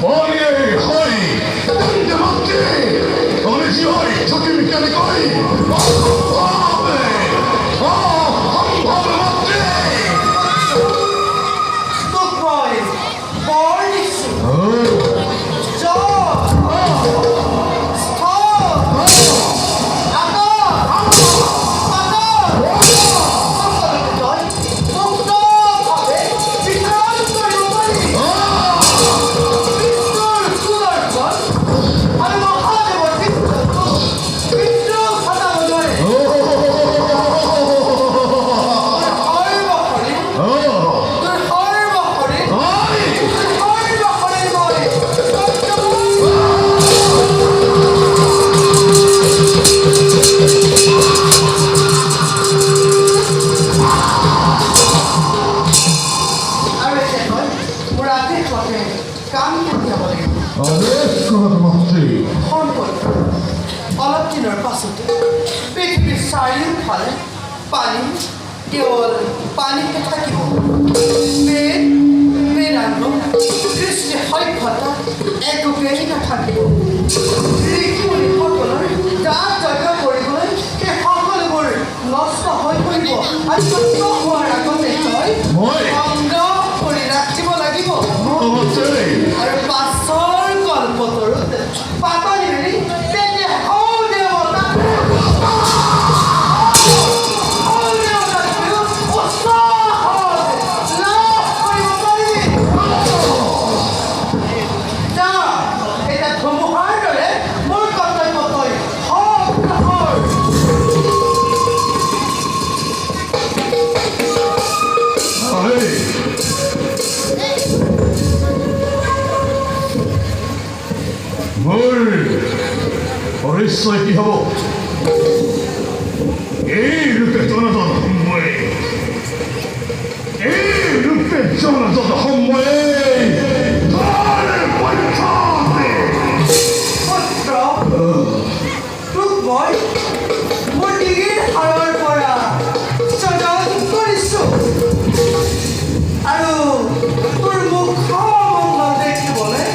Oye, hoy, ¡te maté! ¡Con ese hoy! দিনৰ পাছতে পৃথিৱীৰ চাৰিওফালে পানী কেৱল পানীতে থাকিব। বেদান্ত কৃষ্টি সভ্যতা একোকেই নাথাকিব। ঋষিমুনিসকলৰ যাগ যজ্ঞ কৰিবলৈ সেই সকলোবোৰ নষ্ট হৈ পৰিব আৰু নষ্ট হোৱাৰ আগতে তই সংগ্ৰহ কৰি ৰাখিব লাগিব। আৰু পাছৰ কল্পতৰুত পাতনি মেলি তেতিয়া নিশ্চয় কি হব এই ৰূপে জনজন সময়ে তোক মই মোৰ ডিঙিৰ হাড়ৰ পৰা চজন কৰিছো আৰু তোৰ মুখমণ্ড দেখিবলৈ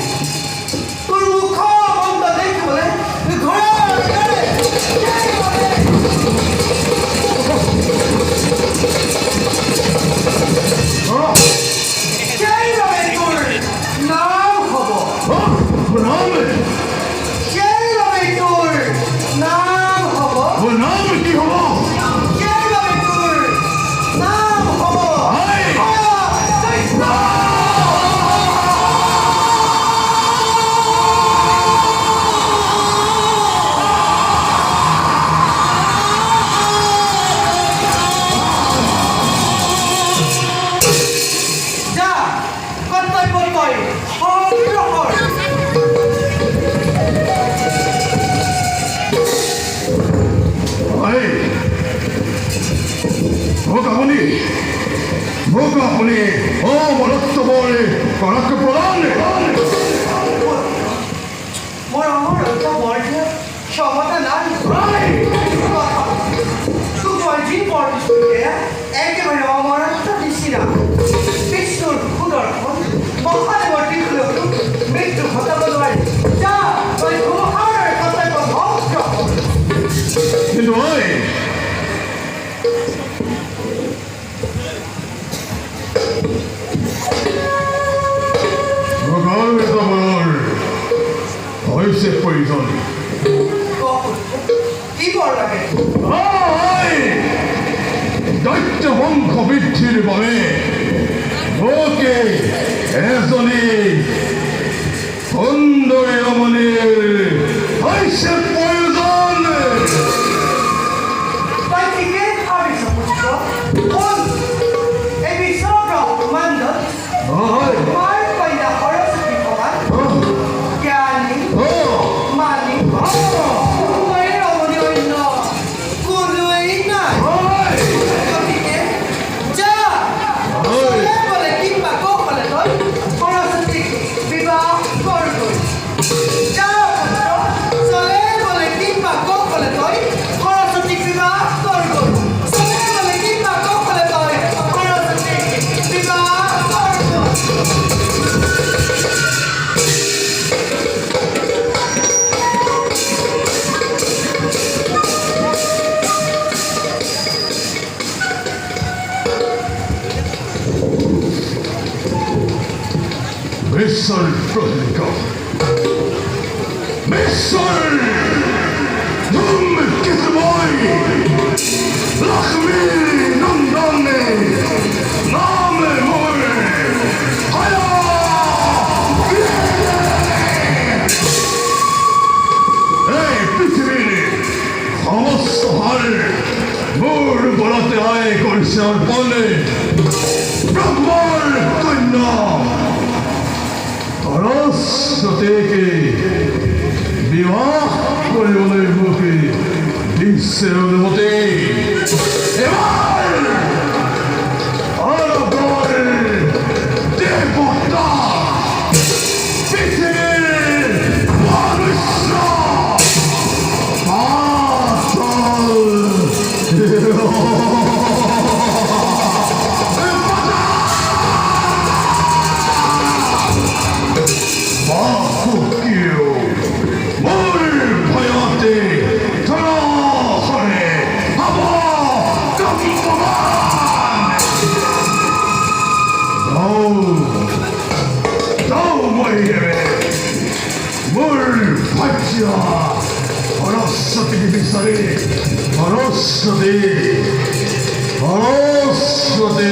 আপুনি মনত্বৰে কৰাক প্ৰদান মোৰ অমৰত্ব বৰ্ধে ক্ষমতা নাই। তোক মই যি বৰ একেবাৰে অমৰত্ব নিচিনা বিষ্ণুৰ সুদৰ্শন মহাদেৱৰ ত্ৰিশূলতো মৃত্যু ঘটাব নোৱাৰি। যা তই ধুমুহাৰ কৰ্তব্য ভংগ কিন্তু হৈছে প্ৰয়োজন কি বৰ লাগে দৈত্য বংশ বৃদ্ধিৰ বাবে মোকে এজনী সুন্দৰী ৰমণীৰ হৈছে প্ৰয়োজন। তই ঠিকেই ভাবিছ পুত্ৰ। এই বিশ্ব ব্ৰহ্মাণ্ডত Mr. Rodrigo, Mr. Dum Kitboy, Lakshmi Nandane, Name More, Haya! Hey, Pithivini, সমস্ত হাল মোৰ বলতে আয় কৰিছে অৰ্পণে ব্ৰহ্মৰ কন্যা সৰস্বতীকে বিবাহ কৰিবলৈ মোকে দিছে অনুমতি। এবাৰ অনবৰ দেৱতা পৃথিৱীৰ মনুষ্য সৰস্বতীকে বিচাৰে সৰস্বতী সৰস্বতী